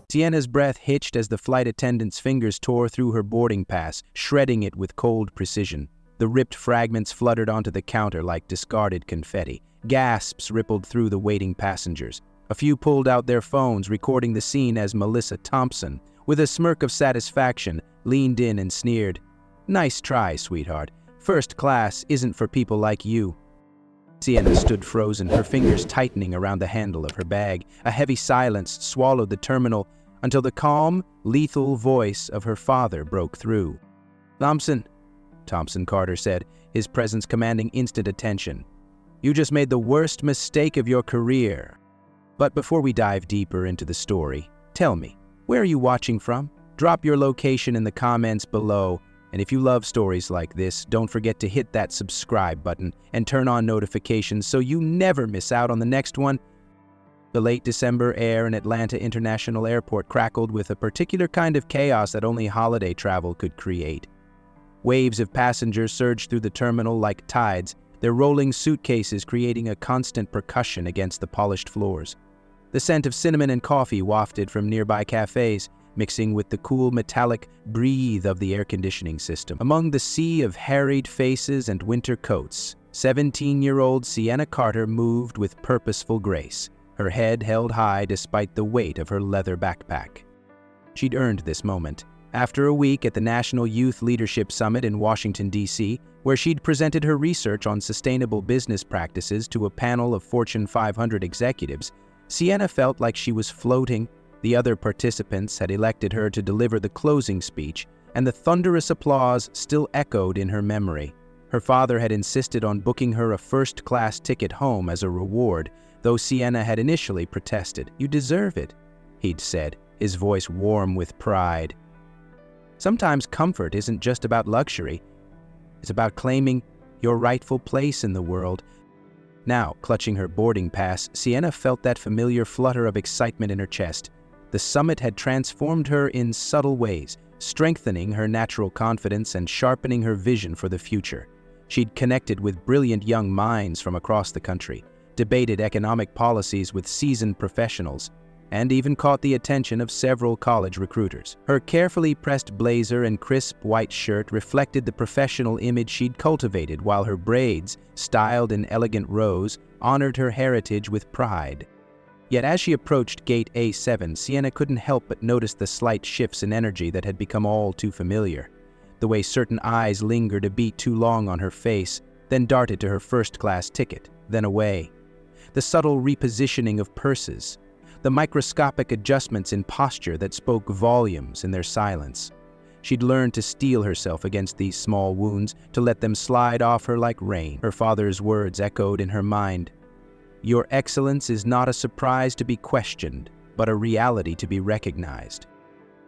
Sienna's breath hitched as the flight attendant's fingers tore through her boarding pass, shredding it with cold precision. The ripped fragments fluttered onto the counter like discarded confetti. Gasps rippled through the waiting passengers. A few pulled out their phones, recording the scene as Melissa Thompson, with a smirk of satisfaction, leaned in and sneered, "Nice try, sweetheart. First class isn't for people like you." Sienna stood frozen, her fingers tightening around the handle of her bag. A heavy silence swallowed the terminal until the calm, lethal voice of her father broke through. Thompson Carter said, his presence commanding instant attention. "You just made the worst mistake of your career. But before we dive deeper into the story, tell me, where are you watching from? Drop your location in the comments below, and if you love stories like this, don't forget to hit that subscribe button and turn on notifications so you never miss out on the next one." The late December air in Atlanta International Airport crackled with a particular kind of chaos that only holiday travel could create. Waves of passengers surged through the terminal like tides, their rolling suitcases creating a constant percussion against the polished floors. The scent of cinnamon and coffee wafted from nearby cafes, mixing with the cool metallic breathe of the air conditioning system. Among the sea of harried faces and winter coats, 17-year-old Sienna Carter moved with purposeful grace, her head held high despite the weight of her leather backpack. She'd earned this moment. After a week at the National Youth Leadership Summit in Washington, D.C., where she'd presented her research on sustainable business practices to a panel of Fortune 500 executives, Sienna felt like she was floating. The other participants had elected her to deliver the closing speech, and the thunderous applause still echoed in her memory. Her father had insisted on booking her a first-class ticket home as a reward, though Sienna had initially protested. "You deserve it," he'd said, his voice warm with pride. Sometimes comfort isn't just about luxury. It's about claiming your rightful place in the world. Now, clutching her boarding pass, Sienna felt that familiar flutter of excitement in her chest. The summit had transformed her in subtle ways, strengthening her natural confidence and sharpening her vision for the future. She'd connected with brilliant young minds from across the country, debated economic policies with seasoned professionals, and even caught the attention of several college recruiters. Her carefully pressed blazer and crisp white shirt reflected the professional image she'd cultivated, while her braids, styled in elegant rows, honored her heritage with pride. Yet as she approached Gate A7, Sienna couldn't help but notice the slight shifts in energy that had become all too familiar. The way certain eyes lingered a beat too long on her face, then darted to her first-class ticket, then away. The subtle repositioning of purses, the microscopic adjustments in posture that spoke volumes in their silence. She'd learned to steel herself against these small wounds, to let them slide off her like rain. Her father's words echoed in her mind. "Your excellence is not a surprise to be questioned, but a reality to be recognized."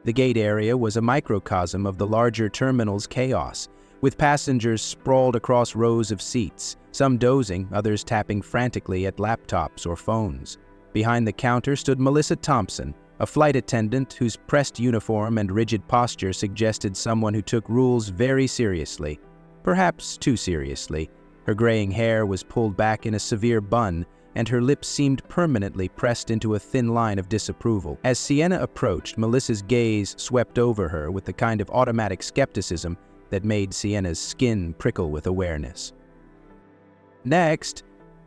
The gate area was a microcosm of the larger terminal's chaos, with passengers sprawled across rows of seats, some dozing, others tapping frantically at laptops or phones. Behind the counter stood Melissa Thompson, a flight attendant whose pressed uniform and rigid posture suggested someone who took rules very seriously, perhaps too seriously. Her graying hair was pulled back in a severe bun, and her lips seemed permanently pressed into a thin line of disapproval. As Sienna approached, Melissa's gaze swept over her with the kind of automatic skepticism that made Sienna's skin prickle with awareness. "Next,"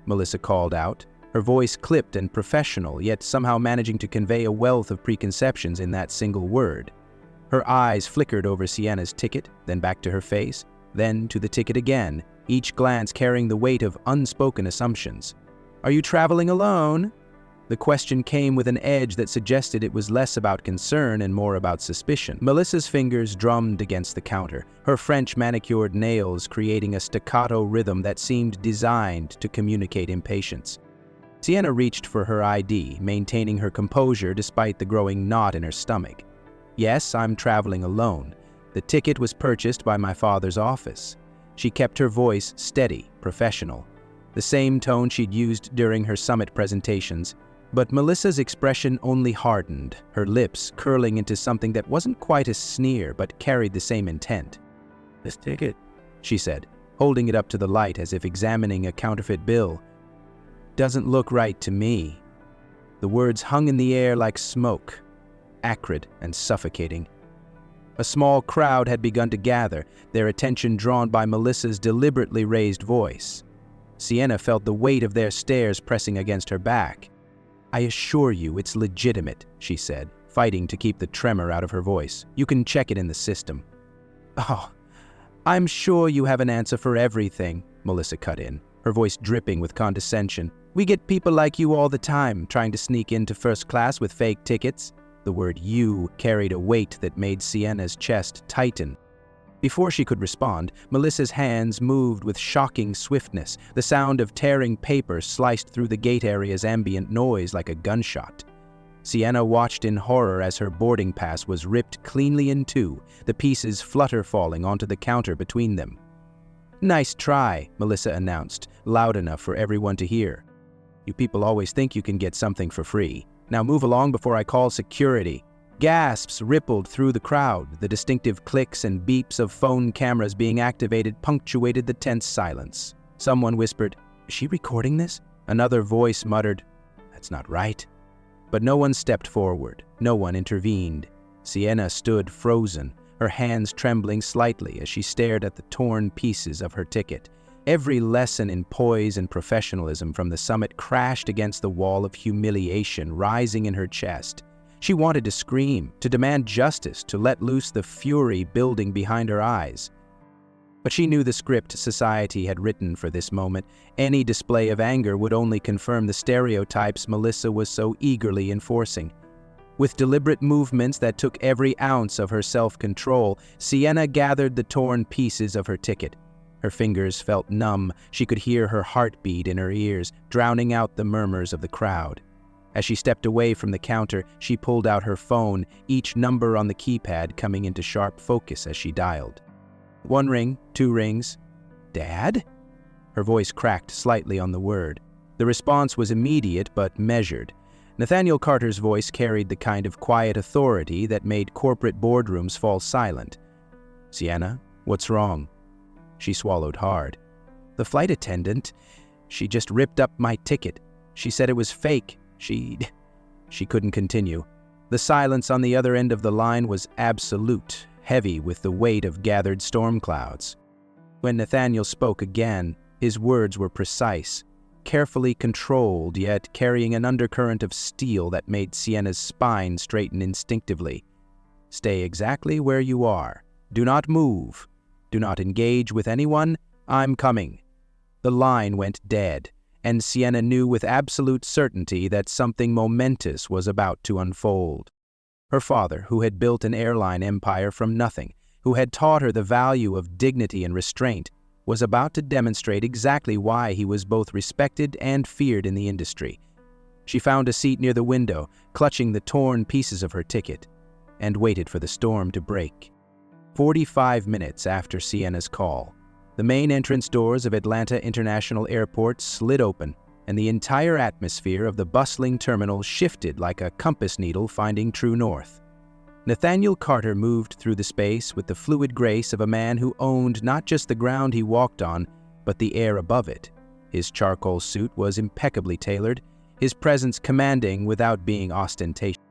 Melissa called out, her voice clipped and professional, yet somehow managing to convey a wealth of preconceptions in that single word. Her eyes flickered over Sienna's ticket, then back to her face, then to the ticket again, each glance carrying the weight of unspoken assumptions. "Are you traveling alone?" The question came with an edge that suggested it was less about concern and more about suspicion. Melissa's fingers drummed against the counter, her French manicured nails creating a staccato rhythm that seemed designed to communicate impatience. Sienna reached for her ID, maintaining her composure despite the growing knot in her stomach. "Yes, I'm traveling alone. The ticket was purchased by my father's office." She kept her voice steady, professional, the same tone she'd used during her summit presentations. But Melissa's expression only hardened, her lips curling into something that wasn't quite a sneer but carried the same intent. "This ticket," she said, holding it up to the light as if examining a counterfeit bill, "doesn't look right to me." The words hung in the air like smoke. acrid and suffocating. A small crowd had begun to gather, their attention drawn by Melissa's deliberately raised voice. Sienna felt the weight of their stares pressing against her back. "I assure you it's legitimate," she said, fighting to keep the tremor out of her voice. "You can check it in the system." "Oh, I'm sure you have an answer for everything," Melissa cut in, her voice dripping with condescension. "We get people like you all the time trying to sneak into first class with fake tickets." The word "you" carried a weight that made Sienna's chest tighten. Before she could respond, Melissa's hands moved with shocking swiftness, the sound of tearing paper sliced through the gate area's ambient noise like a gunshot. Sienna watched in horror as her boarding pass was ripped cleanly in two, the pieces flutter falling onto the counter between them. "Nice try," Melissa announced, loud enough for everyone to hear. "You people always think you can get something for free. Now move along before I call security." Gasps rippled through the crowd. The distinctive clicks and beeps of phone cameras being activated punctuated the tense silence. Someone whispered, "Is she recording this?" Another voice muttered, "That's not right." But no one stepped forward. No one intervened. Sienna stood frozen, her hands trembling slightly as she stared at the torn pieces of her ticket. Every lesson in poise and professionalism from the summit crashed against the wall of humiliation rising in her chest. She wanted to scream, to demand justice, to let loose the fury building behind her eyes. But she knew the script society had written for this moment. Any display of anger would only confirm the stereotypes Melissa was so eagerly enforcing. With deliberate movements that took every ounce of her self-control, Sienna gathered the torn pieces of her ticket. Her fingers felt numb. She could hear her heartbeat in her ears, drowning out the murmurs of the crowd. As she stepped away from the counter, she pulled out her phone, each number on the keypad coming into sharp focus as she dialed. 1 ring, 2 rings. "Dad?" Her voice cracked slightly on the word. The response was immediate but measured. Nathaniel Carter's voice carried the kind of quiet authority that made corporate boardrooms fall silent. "Sienna, what's wrong?" She swallowed hard. "The flight attendant, she just ripped up my ticket. She said it was fake. She couldn't continue. The silence on the other end of the line was absolute, heavy with the weight of gathered storm clouds. When Nathaniel spoke again, his words were precise, carefully controlled, yet carrying an undercurrent of steel that made Sienna's spine straighten instinctively. "Stay exactly where you are. Do not move. Do not engage with anyone. I'm coming." The line went dead, and Sienna knew with absolute certainty that something momentous was about to unfold. Her father, who had built an airline empire from nothing, who had taught her the value of dignity and restraint, was about to demonstrate exactly why he was both respected and feared in the industry. She found a seat near the window, clutching the torn pieces of her ticket, and waited for the storm to break. 45 minutes after Sienna's call, the main entrance doors of Atlanta International Airport slid open, and the entire atmosphere of the bustling terminal shifted like a compass needle finding true north. Nathaniel Carter moved through the space with the fluid grace of a man who owned not just the ground he walked on, but the air above it. His charcoal suit was impeccably tailored, his presence commanding without being ostentatious.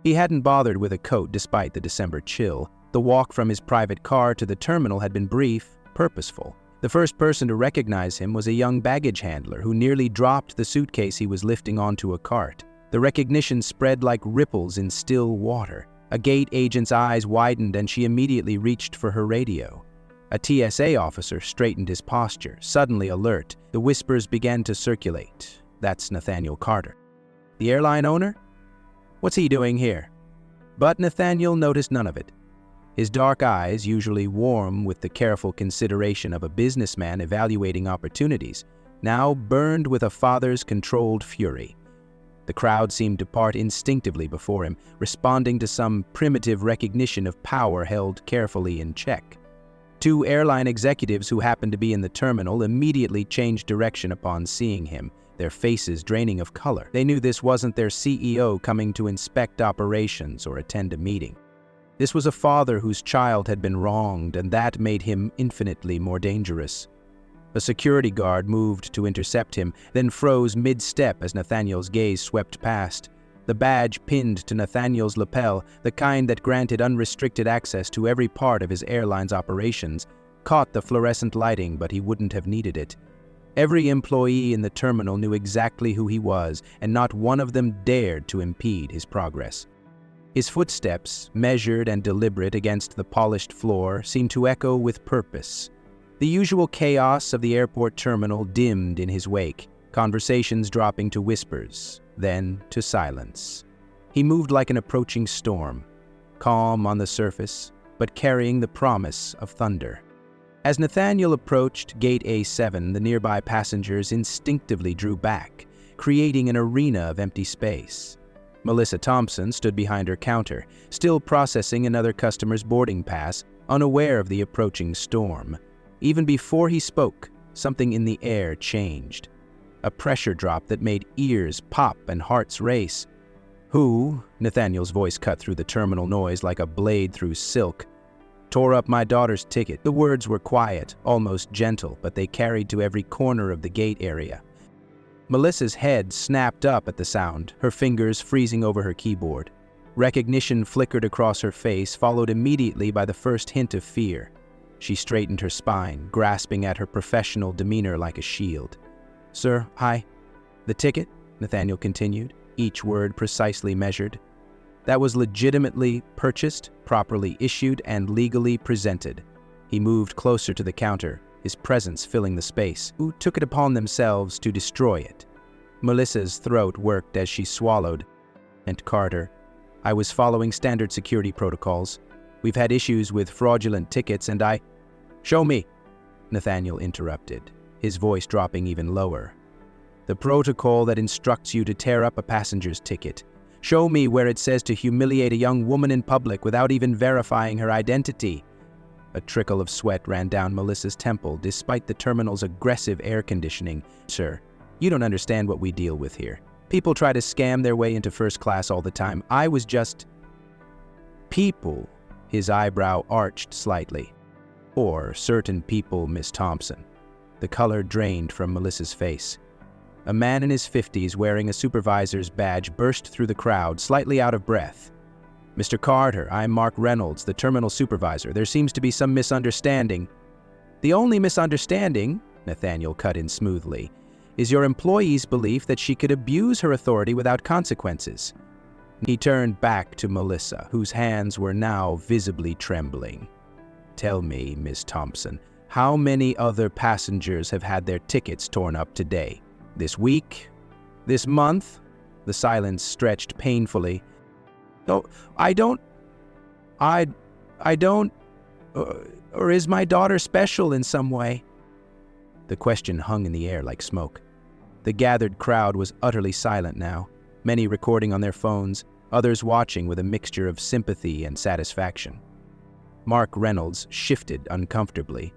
He hadn't bothered with a coat despite the December chill. The walk from his private car to the terminal had been brief, purposeful. The first person to recognize him was a young baggage handler who nearly dropped the suitcase he was lifting onto a cart. The recognition spread like ripples in still water. A gate agent's eyes widened and she immediately reached for her radio. A TSA officer straightened his posture, suddenly alert. The whispers began to circulate. "That's Nathaniel Carter." "The airline owner? What's he doing here?" But Nathaniel noticed none of it. His dark eyes, usually warm with the careful consideration of a businessman evaluating opportunities, now burned with a father's controlled fury. The crowd seemed to part instinctively before him, responding to some primitive recognition of power held carefully in check. 2 airline executives who happened to be in the terminal immediately changed direction upon seeing him, their faces draining of color. They knew this wasn't their CEO coming to inspect operations or attend a meeting. This was a father whose child had been wronged, and that made him infinitely more dangerous. A security guard moved to intercept him, then froze mid-step as Nathaniel's gaze swept past. The badge pinned to Nathaniel's lapel, the kind that granted unrestricted access to every part of his airline's operations, caught the fluorescent lighting, but he wouldn't have needed it. Every employee in the terminal knew exactly who he was, and not one of them dared to impede his progress. His footsteps, measured and deliberate against the polished floor, seemed to echo with purpose. The usual chaos of the airport terminal dimmed in his wake, conversations dropping to whispers, then to silence. He moved like an approaching storm, calm on the surface, but carrying the promise of thunder. As Nathaniel approached Gate A7, the nearby passengers instinctively drew back, creating an arena of empty space. Melissa Thompson stood behind her counter, still processing another customer's boarding pass, unaware of the approaching storm. Even before he spoke, something in the air changed. A pressure drop that made ears pop and hearts race. "Who," Nathaniel's voice cut through the terminal noise like a blade through silk, "tore up my daughter's ticket?" The words were quiet, almost gentle, but they carried to every corner of the gate area. Melissa's head snapped up at the sound, her fingers freezing over her keyboard. Recognition flickered across her face, followed immediately by the first hint of fear. She straightened her spine, grasping at her professional demeanor like a shield. "Sir, hi." "The ticket?" Nathaniel continued, each word precisely measured. "That was legitimately purchased, properly issued, and legally presented." He moved closer to the counter, his presence filling the space. "Who took it upon themselves to destroy it?" Melissa's throat worked as she swallowed. "And Carter, I was following standard security protocols. We've had issues with fraudulent tickets and I—" "Show me," Nathaniel interrupted, his voice dropping even lower. "The protocol that instructs you to tear up a passenger's ticket. Show me where it says to humiliate a young woman in public without even verifying her identity." A trickle of sweat ran down Melissa's temple despite the terminal's aggressive air conditioning. "Sir, you don't understand what we deal with here. People try to scam their way into first class all the time. I was just—" "People," his eyebrow arched slightly. "Or certain people, Miss Thompson." The color drained from Melissa's face. A man in his 50s wearing a supervisor's badge burst through the crowd, slightly out of breath. "Mr. Carter, I'm Mark Reynolds, the terminal supervisor. There seems to be some misunderstanding." "The only misunderstanding," Nathaniel cut in smoothly, "is your employee's belief that she could abuse her authority without consequences." He turned back to Melissa, whose hands were now visibly trembling. "Tell me, Miss Thompson, how many other passengers have had their tickets torn up today? This week? This month?" The silence stretched painfully. "Oh, I don't... Or is my daughter special in some way?" The question hung in the air like smoke. The gathered crowd was utterly silent now, many recording on their phones, others watching with a mixture of sympathy and satisfaction. Mark Reynolds shifted uncomfortably.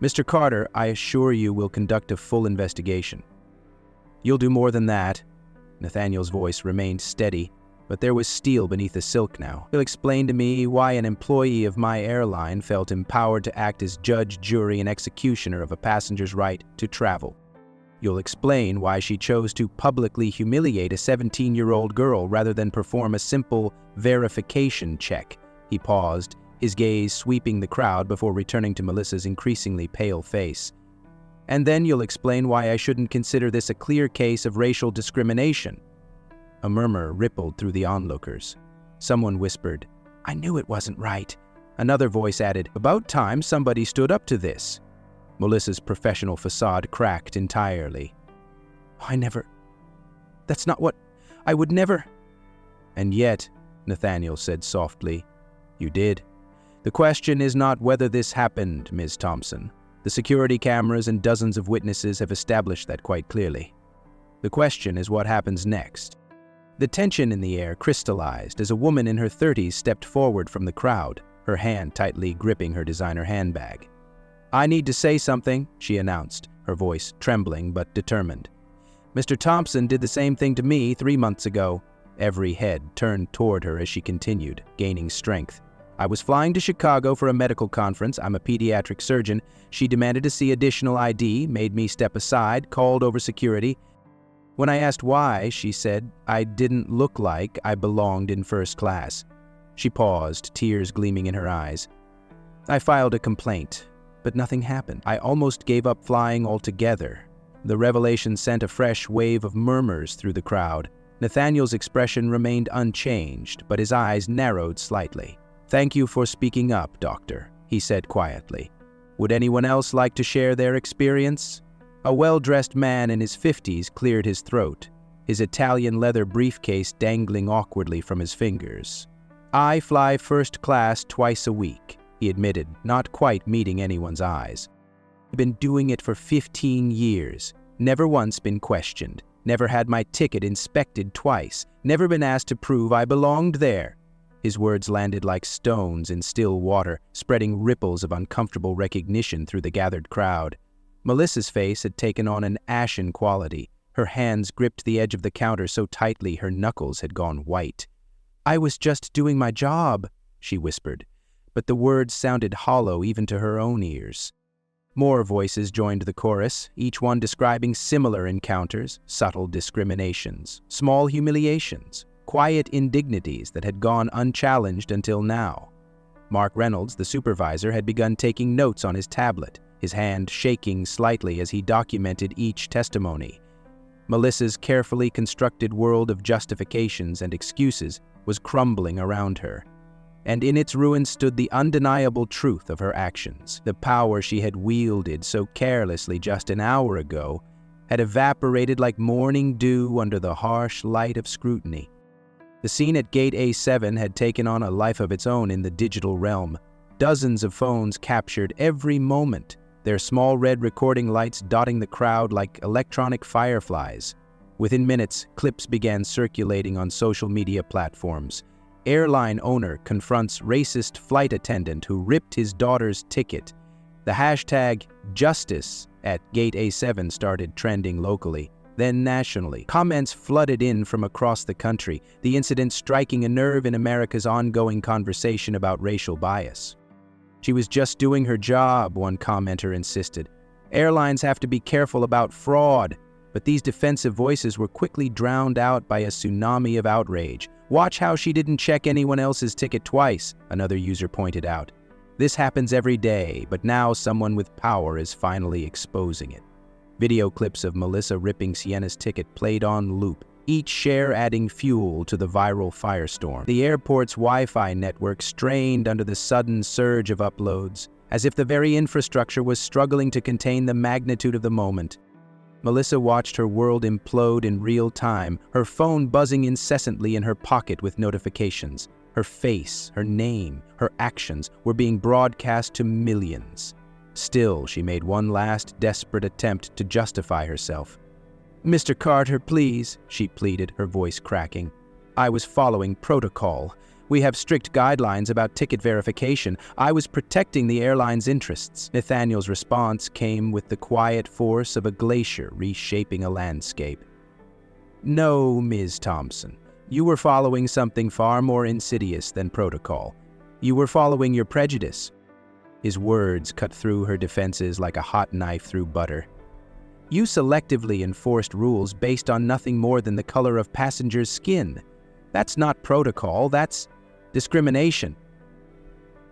"Mr. Carter, I assure you we'll conduct a full investigation." "You'll do more than that." Nathaniel's voice remained steady, but there was steel beneath the silk now. "You'll explain to me why an employee of my airline felt empowered to act as judge, jury, and executioner of a passenger's right to travel. You'll explain why she chose to publicly humiliate a 17-year-old girl rather than perform a simple verification check." He paused, his gaze sweeping the crowd before returning to Melissa's increasingly pale face. "And then you'll explain why I shouldn't consider this a clear case of racial discrimination." A murmur rippled through the onlookers. Someone whispered, "I knew it wasn't right." Another voice added, "About time somebody stood up to this." Melissa's professional facade cracked entirely. That's not what... I would never..." "And yet," Nathaniel said softly, "you did. The question is not whether this happened, Ms. Thompson. The security cameras and dozens of witnesses have established that quite clearly. The question is what happens next." The tension in the air crystallized as a woman in her 30s stepped forward from the crowd, her hand tightly gripping her designer handbag. "I need to say something," she announced, her voice trembling but determined. "Mr. Thompson did the same thing to me 3 months ago." Every head turned toward her as she continued, gaining strength. "I was flying to Chicago for a medical conference. I'm a pediatric surgeon. She demanded to see additional ID, made me step aside, called over security. When I asked why, she said, I didn't look like I belonged in first class. She paused, tears gleaming in her eyes. I filed a complaint, but nothing happened. I almost gave up flying altogether. The revelation sent a fresh wave of murmurs through the crowd. Nathaniel's expression remained unchanged, but his eyes narrowed slightly. Thank you for speaking up, Doctor, he said quietly. Would anyone else like to share their experience? A well-dressed man in his 50s cleared his throat, his Italian leather briefcase dangling awkwardly from his fingers. I fly first class twice a week, he admitted, not quite meeting anyone's eyes. I've been doing it for 15 years, never once been questioned, never had my ticket inspected twice, never been asked to prove I belonged there. His words landed like stones in still water, spreading ripples of uncomfortable recognition through the gathered crowd. Melissa's face had taken on an ashen quality. Her hands gripped the edge of the counter so tightly her knuckles had gone white. I was just doing my job, she whispered, but the words sounded hollow even to her own ears. More voices joined the chorus, each one describing similar encounters, subtle discriminations, small humiliations, quiet indignities that had gone unchallenged until now. Mark Reynolds, the supervisor, had begun taking notes on his tablet, his hand shaking slightly as he documented each testimony. Melissa's carefully constructed world of justifications and excuses was crumbling around her, and in its ruins stood the undeniable truth of her actions. The power she had wielded so carelessly just an hour ago had evaporated like morning dew under the harsh light of scrutiny. The scene at Gate A7 had taken on a life of its own in the digital realm. Dozens of phones captured every moment, their small red recording lights dotting the crowd like electronic fireflies. Within minutes, clips began circulating on social media platforms. Airline owner confronts racist flight attendant who ripped his daughter's ticket. The hashtag #Justice at Gate A7 started trending locally, then nationally. Comments flooded in from across the country, the incident striking a nerve in America's ongoing conversation about racial bias. She was just doing her job, one commenter insisted. Airlines have to be careful about fraud, but these defensive voices were quickly drowned out by a tsunami of outrage. Watch how she didn't check anyone else's ticket twice, another user pointed out. This happens every day, but now someone with power is finally exposing it. Video clips of Melissa ripping Sienna's ticket played on loop, each share adding fuel to the viral firestorm. The airport's Wi-Fi network strained under the sudden surge of uploads, as if the very infrastructure was struggling to contain the magnitude of the moment. Melissa watched her world implode in real time, her phone buzzing incessantly in her pocket with notifications. Her face, her name, her actions were being broadcast to millions. Still, she made one last desperate attempt to justify herself. Mr. Carter, please, she pleaded, her voice cracking. I was following protocol. We have strict guidelines about ticket verification. I was protecting the airline's interests. Nathaniel's response came with the quiet force of a glacier reshaping a landscape. No, Ms. Thompson. You were following something far more insidious than protocol. You were following your prejudice. His words cut through her defenses like a hot knife through butter. You selectively enforced rules based on nothing more than the color of passengers' skin. That's not protocol, that's discrimination.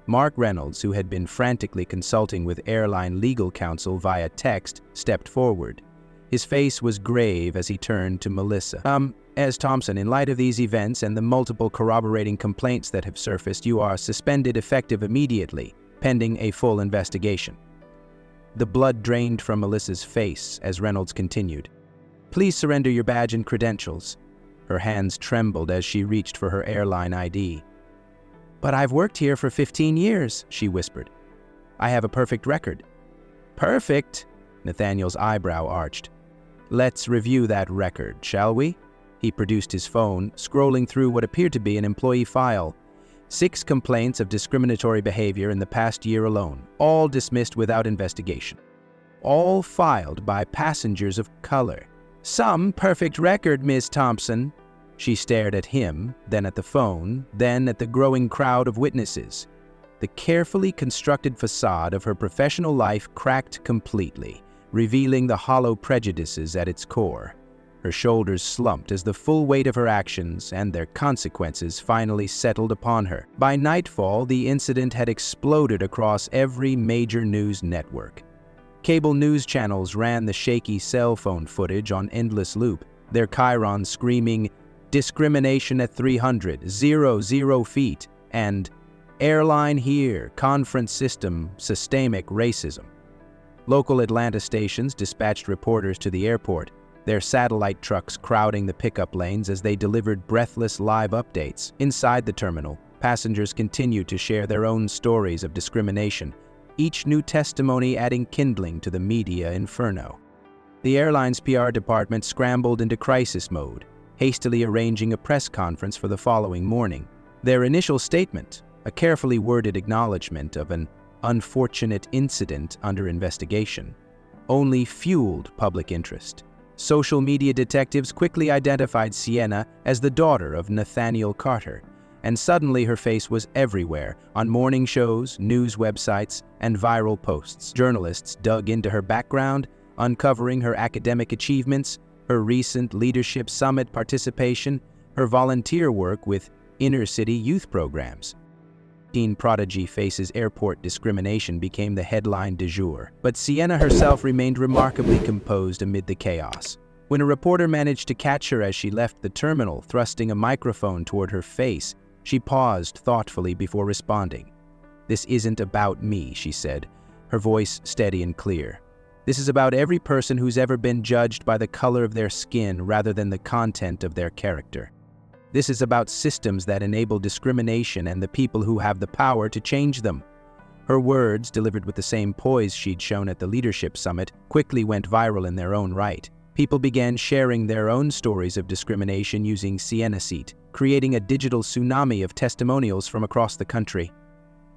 Mark Reynolds, who had been frantically consulting with airline legal counsel via text, stepped forward. His face was grave as he turned to Melissa. As Thompson, in light of these events and the multiple corroborating complaints that have surfaced, you are suspended effective immediately, pending a full investigation. The blood drained from Melissa's face as Reynolds continued. Please surrender your badge and credentials. Her hands trembled as she reached for her airline ID. But I've worked here for 15 years, she whispered. I have a perfect record. Perfect? Nathaniel's eyebrow arched. Let's review that record, shall we? He produced his phone, scrolling through what appeared to be an employee file. 6 complaints of discriminatory behavior in the past year alone, all dismissed without investigation. All filed by passengers of color. Some perfect record, Ms. Thompson. She stared at him, then at the phone, then at the growing crowd of witnesses. The carefully constructed facade of her professional life cracked completely, revealing the hollow prejudices at its core. Her shoulders slumped as the full weight of her actions and their consequences finally settled upon her. By nightfall, the incident had exploded across every major news network. Cable news channels ran the shaky cell phone footage on endless loop, their chyrons screaming, "Discrimination at 300 feet," and "Airline here, conference system, systemic racism." Local Atlanta stations dispatched reporters to the airport, their satellite trucks crowding the pickup lanes as they delivered breathless live updates. Inside the terminal, passengers continued to share their own stories of discrimination, each new testimony adding kindling to the media inferno. The airline's PR department scrambled into crisis mode, hastily arranging a press conference for the following morning. Their initial statement, a carefully worded acknowledgement of an unfortunate incident under investigation, only fueled public interest. Social media detectives quickly identified Sienna as the daughter of Nathaniel Carter, and suddenly her face was everywhere, on morning shows, news websites, and viral posts. Journalists dug into her background, uncovering her academic achievements, her recent leadership summit participation, her volunteer work with inner-city youth programs. Teen prodigy faces airport discrimination became the headline du jour, but Sienna herself remained remarkably composed amid the chaos. When a reporter managed to catch her as she left the terminal, thrusting a microphone toward her face, she paused thoughtfully before responding. "This isn't about me," she said, her voice steady and clear. "This is about every person who's ever been judged by the color of their skin rather than the content of their character. This is about systems that enable discrimination and the people who have the power to change them." Her words, delivered with the same poise she'd shown at the leadership summit, quickly went viral in their own right. People began sharing their own stories of discrimination using Sienna Seat, creating a digital tsunami of testimonials from across the country.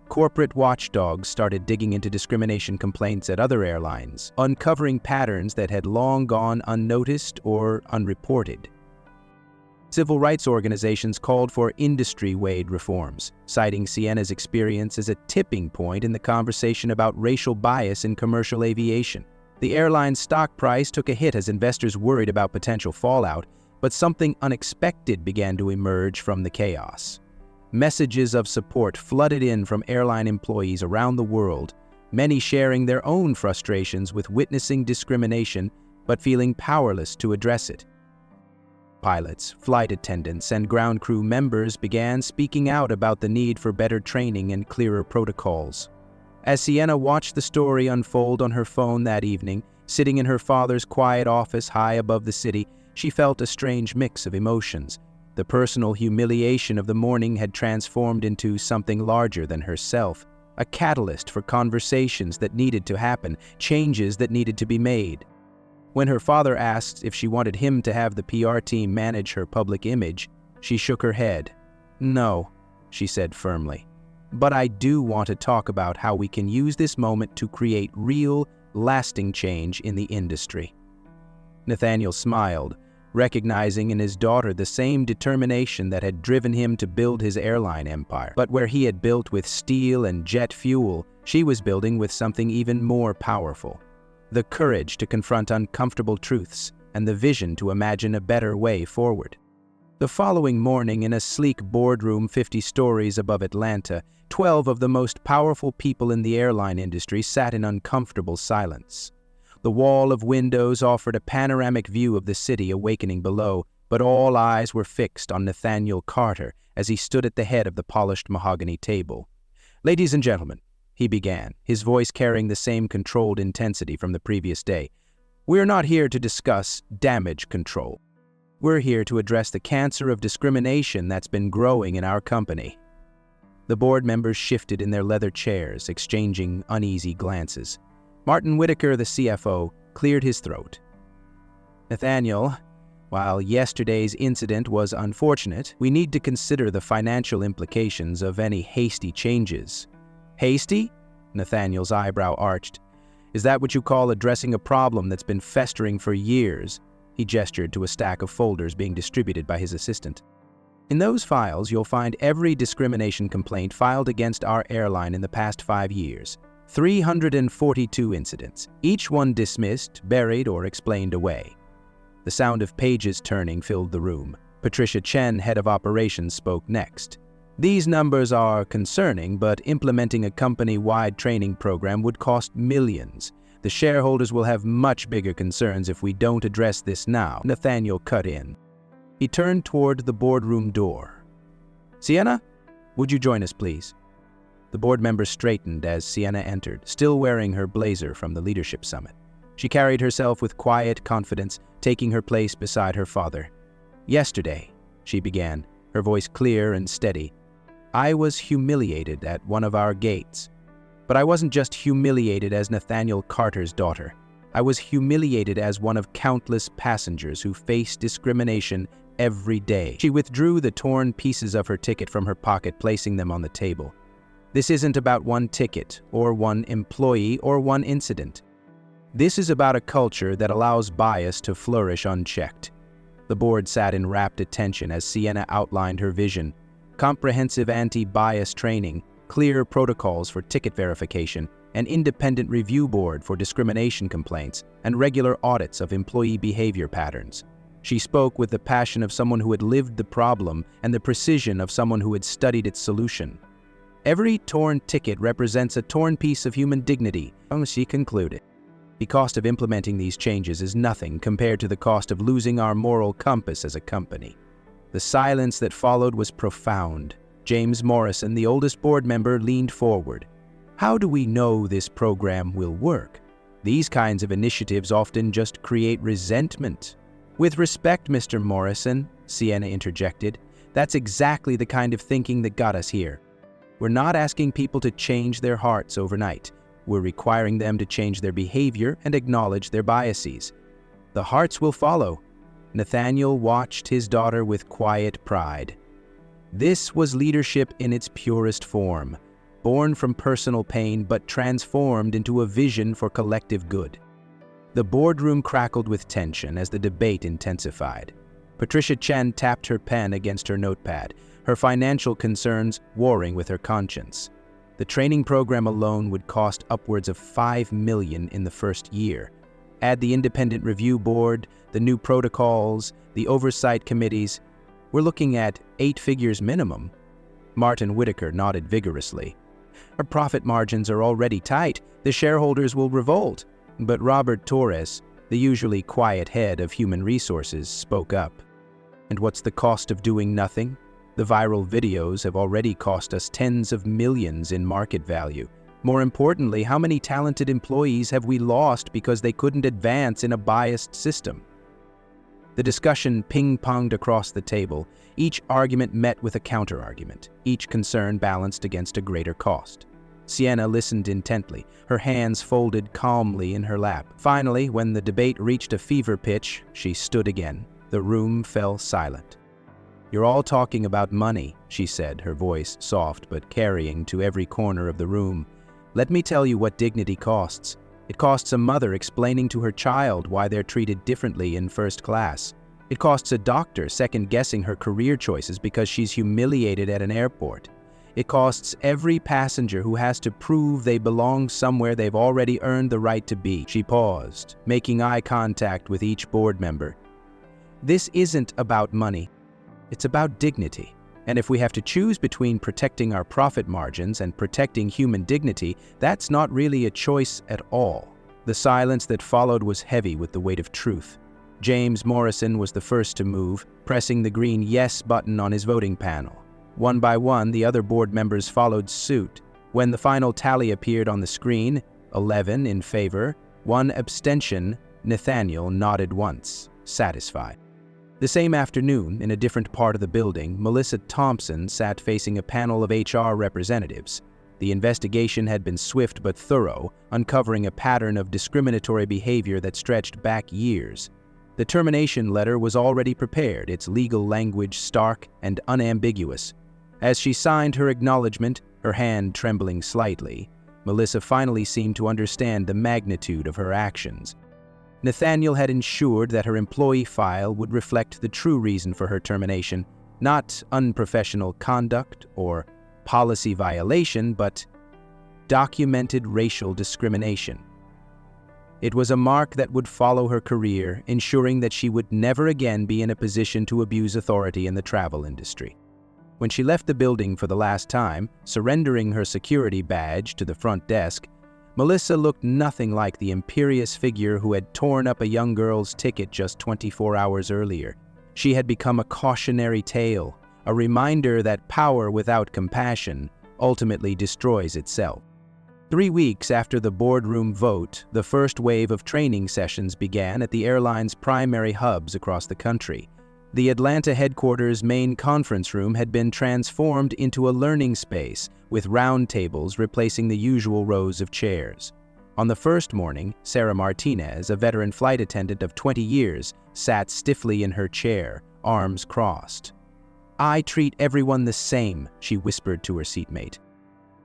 Corporate watchdogs started digging into discrimination complaints at other airlines, uncovering patterns that had long gone unnoticed or unreported. Civil rights organizations called for industry-wide reforms, citing Sienna's experience as a tipping point in the conversation about racial bias in commercial aviation. The airline's stock price took a hit as investors worried about potential fallout, but something unexpected began to emerge from the chaos. Messages of support flooded in from airline employees around the world, many sharing their own frustrations with witnessing discrimination but feeling powerless to address it. Pilots, flight attendants, and ground crew members began speaking out about the need for better training and clearer protocols. As Sienna watched the story unfold on her phone that evening, sitting in her father's quiet office high above the city, she felt a strange mix of emotions. The personal humiliation of the morning had transformed into something larger than herself, a catalyst for conversations that needed to happen, changes that needed to be made. When her father asked if she wanted him to have the PR team manage her public image, she shook her head. "No," she said firmly. "But I do want to talk about how we can use this moment to create real, lasting change in the industry." Nathaniel smiled, recognizing in his daughter the same determination that had driven him to build his airline empire. But where he had built with steel and jet fuel, she was building with something even more powerful: the courage to confront uncomfortable truths and the vision to imagine a better way forward. The following morning, in a sleek boardroom 50 stories above Atlanta, 12 of the most powerful people in the airline industry sat in uncomfortable silence. The wall of windows offered a panoramic view of the city awakening below, but all eyes were fixed on Nathaniel Carter as he stood at the head of the polished mahogany table. "Ladies and gentlemen," he began, his voice carrying the same controlled intensity from the previous day, "we're not here to discuss damage control. We're here to address the cancer of discrimination that's been growing in our company." The board members shifted in their leather chairs, exchanging uneasy glances. Martin Whitaker, the CFO, cleared his throat. "Nathaniel, while yesterday's incident was unfortunate, we need to consider the financial implications of any hasty changes." "Hasty?" Nathaniel's eyebrow arched. "Is that what you call addressing a problem that's been festering for years?" He gestured to a stack of folders being distributed by his assistant. "In those files, you'll find every discrimination complaint filed against our airline in the past 5 years. 342 incidents, each one dismissed, buried, or explained away." The sound of pages turning filled the room. Patricia Chen, head of operations, spoke next. These numbers are concerning, but implementing a company-wide training program would cost millions. The shareholders will have much bigger concerns if we don't address this now. Nathaniel cut in. He turned toward the boardroom door. Sienna, would you join us, please? The board member straightened as Sienna entered, still wearing her blazer from the leadership summit. She carried herself with quiet confidence, taking her place beside her father. Yesterday, she began, her voice clear and steady, I was humiliated at one of our gates. But I wasn't just humiliated as Nathaniel Carter's daughter. I was humiliated as one of countless passengers who face discrimination every day. She withdrew the torn pieces of her ticket from her pocket, placing them on the table. This isn't about one ticket, or one employee, or one incident. This is about a culture that allows bias to flourish unchecked. The board sat in rapt attention as Sienna outlined her vision. Comprehensive anti-bias training, clear protocols for ticket verification, an independent review board for discrimination complaints, and regular audits of employee behavior patterns. She spoke with the passion of someone who had lived the problem and the precision of someone who had studied its solution. Every torn ticket represents a torn piece of human dignity, she concluded. The cost of implementing these changes is nothing compared to the cost of losing our moral compass as a company. The silence that followed was profound. James Morrison, the oldest board member, leaned forward. How do we know this program will work? These kinds of initiatives often just create resentment. With respect, Mr. Morrison, Sienna interjected, that's exactly the kind of thinking that got us here. We're not asking people to change their hearts overnight. We're requiring them to change their behavior and acknowledge their biases. The hearts will follow. Nathaniel watched his daughter with quiet pride. This was leadership in its purest form, born from personal pain but transformed into a vision for collective good. The boardroom crackled with tension as the debate intensified. Patricia Chen tapped her pen against her notepad, her financial concerns warring with her conscience. The training program alone would cost upwards of $5 million in the first year. Add the independent review board, the new protocols, the oversight committees. We're looking at 8 figures minimum. Martin Whitaker nodded vigorously. Our profit margins are already tight. The shareholders will revolt. But Robert Torres, the usually quiet head of human resources, spoke up. And what's the cost of doing nothing? The viral videos have already cost us tens of millions in market value. More importantly, how many talented employees have we lost because they couldn't advance in a biased system? The discussion ping-ponged across the table, each argument met with a counter-argument, each concern balanced against a greater cost. Sienna listened intently, her hands folded calmly in her lap. Finally, when the debate reached a fever pitch, she stood again. The room fell silent. You're all talking about money, she said, her voice soft but carrying to every corner of the room. Let me tell you what dignity costs. It costs a mother explaining to her child why they're treated differently in first class. It costs a doctor second-guessing her career choices because she's humiliated at an airport. It costs every passenger who has to prove they belong somewhere they've already earned the right to be. She paused, making eye contact with each board member. This isn't about money. It's about dignity. And if we have to choose between protecting our profit margins and protecting human dignity, that's not really a choice at all. The silence that followed was heavy with the weight of truth. James Morrison was the first to move, pressing the green yes button on his voting panel. One by one, the other board members followed suit. When the final tally appeared on the screen, 11 in favor, 1 abstention, Nathaniel nodded once, satisfied. The same afternoon, in a different part of the building, Melissa Thompson sat facing a panel of HR representatives. The investigation had been swift but thorough, uncovering a pattern of discriminatory behavior that stretched back years. The termination letter was already prepared, its legal language stark and unambiguous. As she signed her acknowledgement, her hand trembling slightly, Melissa finally seemed to understand the magnitude of her actions. Nathaniel had ensured that her employee file would reflect the true reason for her termination, not unprofessional conduct or policy violation, but documented racial discrimination. It was a mark that would follow her career, ensuring that she would never again be in a position to abuse authority in the travel industry. When she left the building for the last time, surrendering her security badge to the front desk, Melissa looked nothing like the imperious figure who had torn up a young girl's ticket just 24 hours earlier. She had become a cautionary tale, a reminder that power without compassion ultimately destroys itself. 3 weeks after the boardroom vote, the first wave of training sessions began at the airline's primary hubs across the country. The Atlanta headquarters' main conference room had been transformed into a learning space, with round tables replacing the usual rows of chairs. On the first morning, Sarah Martinez, a veteran flight attendant of 20 years, sat stiffly in her chair, arms crossed. "I treat everyone the same," she whispered to her seatmate.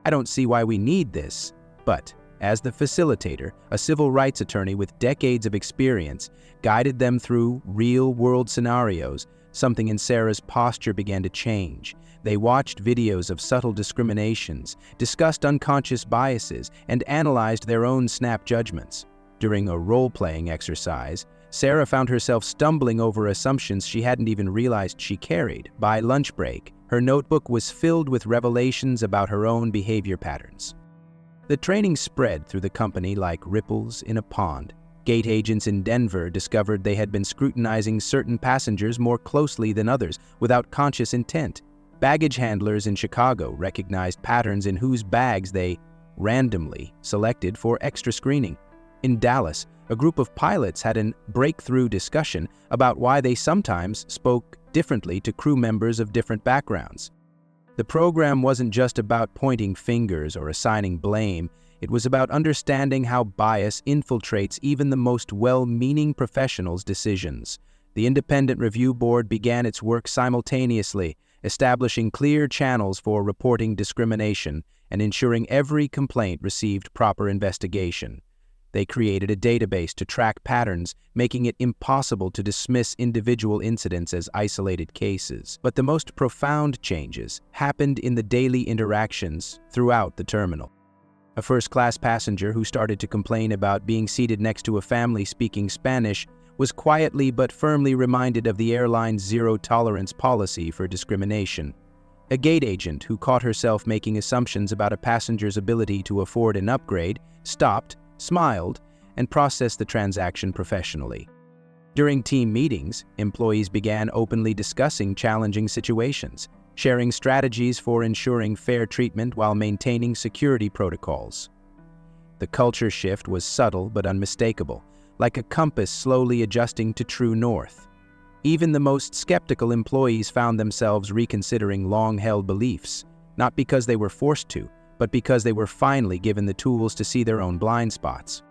"I don't see why we need this." But, as the facilitator, a civil rights attorney with decades of experience, guided them through real-world scenarios, something in Sarah's posture began to change. They watched videos of subtle discriminations, discussed unconscious biases, and analyzed their own snap judgments. During a role-playing exercise, Sarah found herself stumbling over assumptions she hadn't even realized she carried. By lunch break, her notebook was filled with revelations about her own behavior patterns. The training spread through the company like ripples in a pond. Gate agents in Denver discovered they had been scrutinizing certain passengers more closely than others without conscious intent. Baggage handlers in Chicago recognized patterns in whose bags they randomly selected for extra screening. In Dallas, a group of pilots had a breakthrough discussion about why they sometimes spoke differently to crew members of different backgrounds. The program wasn't just about pointing fingers or assigning blame. It was about understanding how bias infiltrates even the most well-meaning professionals' decisions. The Independent Review Board began its work simultaneously, establishing clear channels for reporting discrimination and ensuring every complaint received proper investigation. They created a database to track patterns, making it impossible to dismiss individual incidents as isolated cases. But the most profound changes happened in the daily interactions throughout the terminal. A first-class passenger who started to complain about being seated next to a family speaking Spanish was quietly but firmly reminded of the airline's zero-tolerance policy for discrimination. A gate agent who caught herself making assumptions about a passenger's ability to afford an upgrade stopped, smiled, and processed the transaction professionally. During team meetings, employees began openly discussing challenging situations, sharing strategies for ensuring fair treatment while maintaining security protocols. The culture shift was subtle but unmistakable, like a compass slowly adjusting to true north. Even the most skeptical employees found themselves reconsidering long-held beliefs, not because they were forced to, but because they were finally given the tools to see their own blind spots.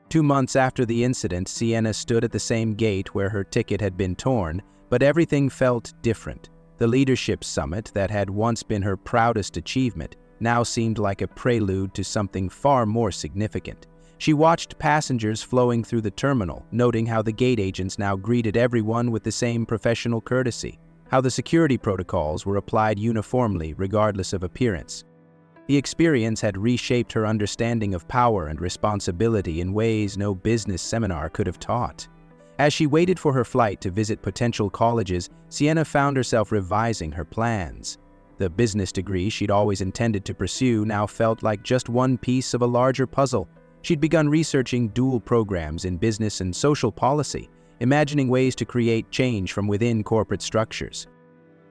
2 months after the incident, Sienna stood at the same gate where her ticket had been torn, but everything felt different. The leadership summit that had once been her proudest achievement now seemed like a prelude to something far more significant. She watched passengers flowing through the terminal, noting how the gate agents now greeted everyone with the same professional courtesy, how the security protocols were applied uniformly regardless of appearance. The experience had reshaped her understanding of power and responsibility in ways no business seminar could have taught. As she waited for her flight to visit potential colleges, Sienna found herself revising her plans. The business degree she'd always intended to pursue now felt like just one piece of a larger puzzle. She'd begun researching dual programs in business and social policy, imagining ways to create change from within corporate structures.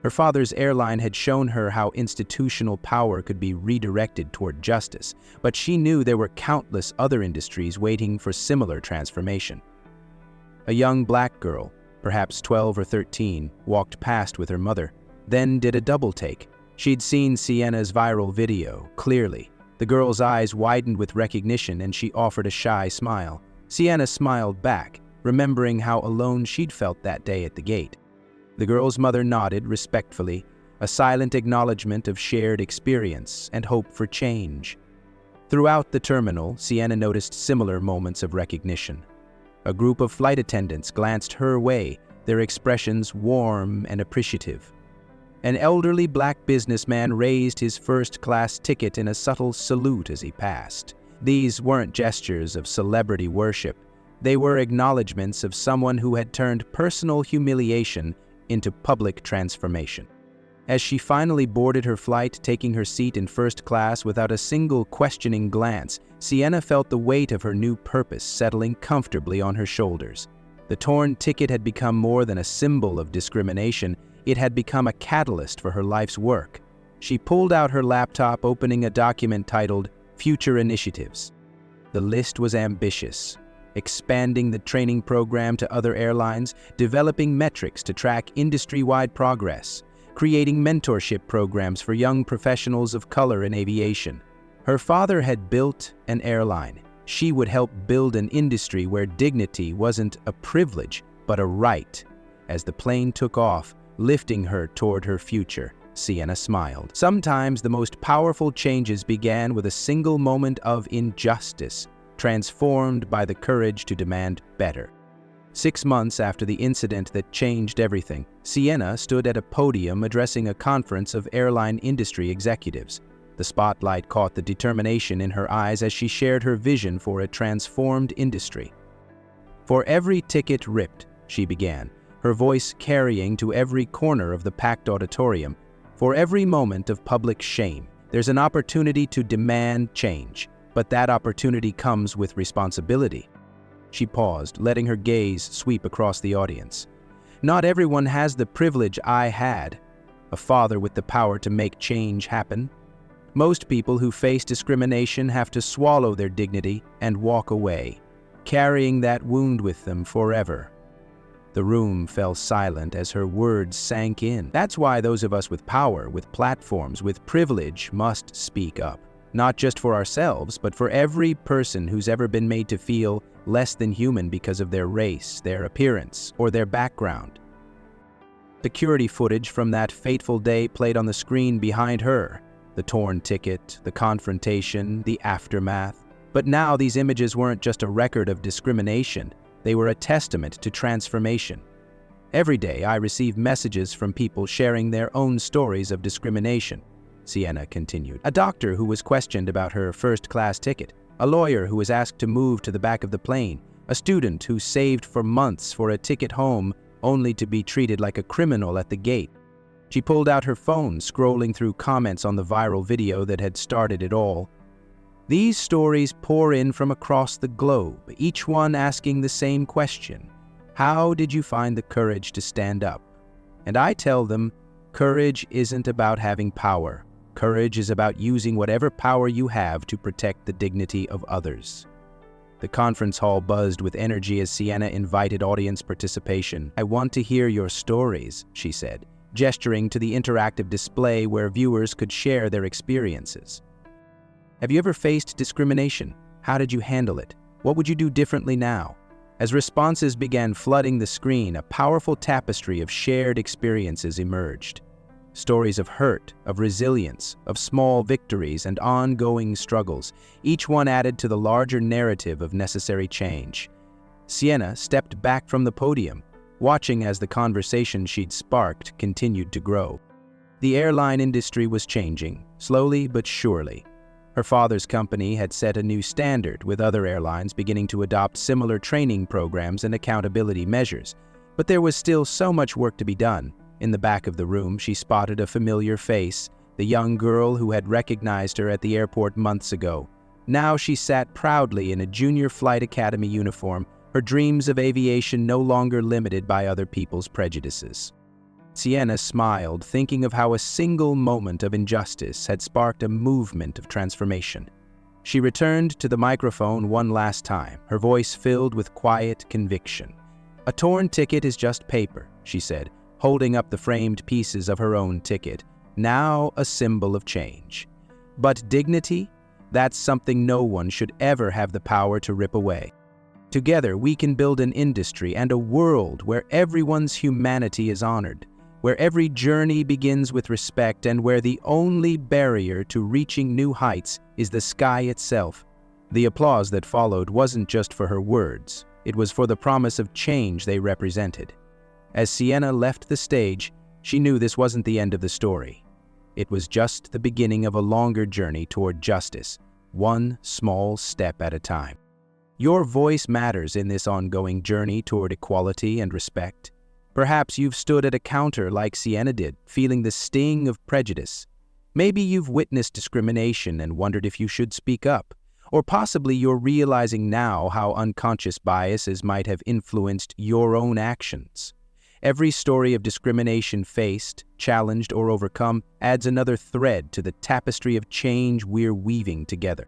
Her father's airline had shown her how institutional power could be redirected toward justice, but she knew there were countless other industries waiting for similar transformation. A young black girl, perhaps 12 or 13, walked past with her mother, then did a double take. She'd seen Sienna's viral video, clearly. The girl's eyes widened with recognition and she offered a shy smile. Sienna smiled back, remembering how alone she'd felt that day at the gate. The girl's mother nodded respectfully, a silent acknowledgement of shared experience and hope for change. Throughout the terminal, Sienna noticed similar moments of recognition. A group of flight attendants glanced her way, their expressions warm and appreciative. An elderly black businessman raised his first-class ticket in a subtle salute as he passed. These weren't gestures of celebrity worship. They were acknowledgments of someone who had turned personal humiliation into public transformation. As she finally boarded her flight, taking her seat in first class without a single questioning glance, Sienna felt the weight of her new purpose settling comfortably on her shoulders. The torn ticket had become more than a symbol of discrimination. It had become a catalyst for her life's work. She pulled out her laptop, opening a document titled Future Initiatives. The list was ambitious: expanding the training program to other airlines, developing metrics to track industry-wide progress, creating mentorship programs for young professionals of color in aviation. Her father had built an airline. She would help build an industry where dignity wasn't a privilege, but a right. As the plane took off, lifting her toward her future, Sienna smiled. Sometimes the most powerful changes began with a single moment of injustice, transformed by the courage to demand better. 6 months after the incident that changed everything, Sienna stood at a podium addressing a conference of airline industry executives. The spotlight caught the determination in her eyes as she shared her vision for a transformed industry. "For every ticket ripped," she began, her voice carrying to every corner of the packed auditorium, "for every moment of public shame, there's an opportunity to demand change, but that opportunity comes with responsibility." She paused, letting her gaze sweep across the audience. "Not everyone has the privilege I had, a father with the power to make change happen. Most people who face discrimination have to swallow their dignity and walk away, carrying that wound with them forever." The room fell silent as her words sank in. That's why those of us with power, with platforms, with privilege must speak up. Not just for ourselves, but for every person who's ever been made to feel less than human because of their race, their appearance, or their background. Security footage from that fateful day played on the screen behind her. The torn ticket, the confrontation, the aftermath. But now these images weren't just a record of discrimination. They were a testament to transformation. Every day I receive messages from people sharing their own stories of discrimination, Sienna continued. A doctor who was questioned about her first-class ticket, a lawyer who was asked to move to the back of the plane, a student who saved for months for a ticket home only to be treated like a criminal at the gate. She pulled out her phone, scrolling through comments on the viral video that had started it all. These stories pour in from across the globe, each one asking the same question: how did you find the courage to stand up? And I tell them, courage isn't about having power. Courage is about using whatever power you have to protect the dignity of others. The conference hall buzzed with energy as Sienna invited audience participation. "I want to hear your stories," she said, gesturing to the interactive display where viewers could share their experiences. "Have you ever faced discrimination? How did you handle it? What would you do differently now?" As responses began flooding the screen, a powerful tapestry of shared experiences emerged. Stories of hurt, of resilience, of small victories and ongoing struggles, each one added to the larger narrative of necessary change. Sienna stepped back from the podium, watching as the conversation she'd sparked continued to grow. The airline industry was changing, slowly but surely. Her father's company had set a new standard, with other airlines beginning to adopt similar training programs and accountability measures. But there was still so much work to be done. In the back of the room, she spotted a familiar face, the young girl who had recognized her at the airport months ago. Now she sat proudly in a junior flight academy uniform, her dreams of aviation no longer limited by other people's prejudices. Sienna smiled, thinking of how a single moment of injustice had sparked a movement of transformation. She returned to the microphone one last time, her voice filled with quiet conviction. "A torn ticket is just paper," she said, holding up the framed pieces of her own ticket, now a symbol of change. "But dignity? That's something no one should ever have the power to rip away. Together we can build an industry and a world where everyone's humanity is honored, where every journey begins with respect, and where the only barrier to reaching new heights is the sky itself." The applause that followed wasn't just for her words, it was for the promise of change they represented. As Sienna left the stage, she knew this wasn't the end of the story. It was just the beginning of a longer journey toward justice, one small step at a time. Your voice matters in this ongoing journey toward equality and respect. Perhaps you've stood at a counter like Sienna did, feeling the sting of prejudice. Maybe you've witnessed discrimination and wondered if you should speak up. Or possibly you're realizing now how unconscious biases might have influenced your own actions. Every story of discrimination faced, challenged, or overcome adds another thread to the tapestry of change we're weaving together.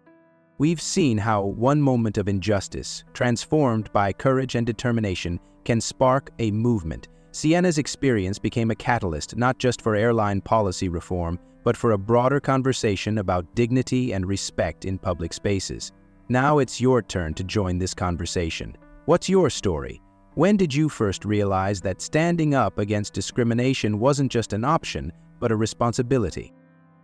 We've seen how one moment of injustice, transformed by courage and determination, can spark a movement. Sienna's experience became a catalyst not just for airline policy reform, but for a broader conversation about dignity and respect in public spaces. Now it's your turn to join this conversation. What's your story? When did you first realize that standing up against discrimination wasn't just an option, but a responsibility?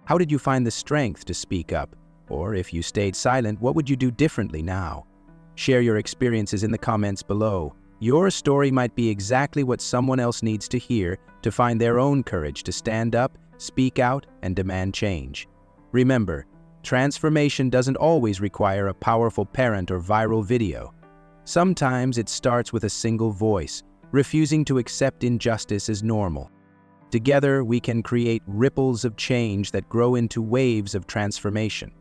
How did you find the strength to speak up? Or if you stayed silent, what would you do differently now? Share your experiences in the comments below. Your story might be exactly what someone else needs to hear to find their own courage to stand up, speak out, and demand change. Remember, transformation doesn't always require a powerful parent or viral video. Sometimes it starts with a single voice, refusing to accept injustice as normal. Together, we can create ripples of change that grow into waves of transformation.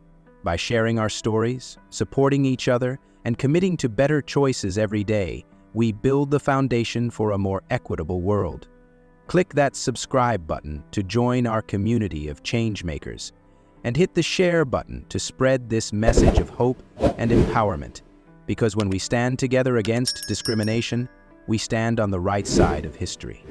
By sharing our stories, supporting each other, and committing to better choices every day, we build the foundation for a more equitable world. Click that subscribe button to join our community of changemakers, and hit the share button to spread this message of hope and empowerment. Because when we stand together against discrimination, we stand on the right side of history.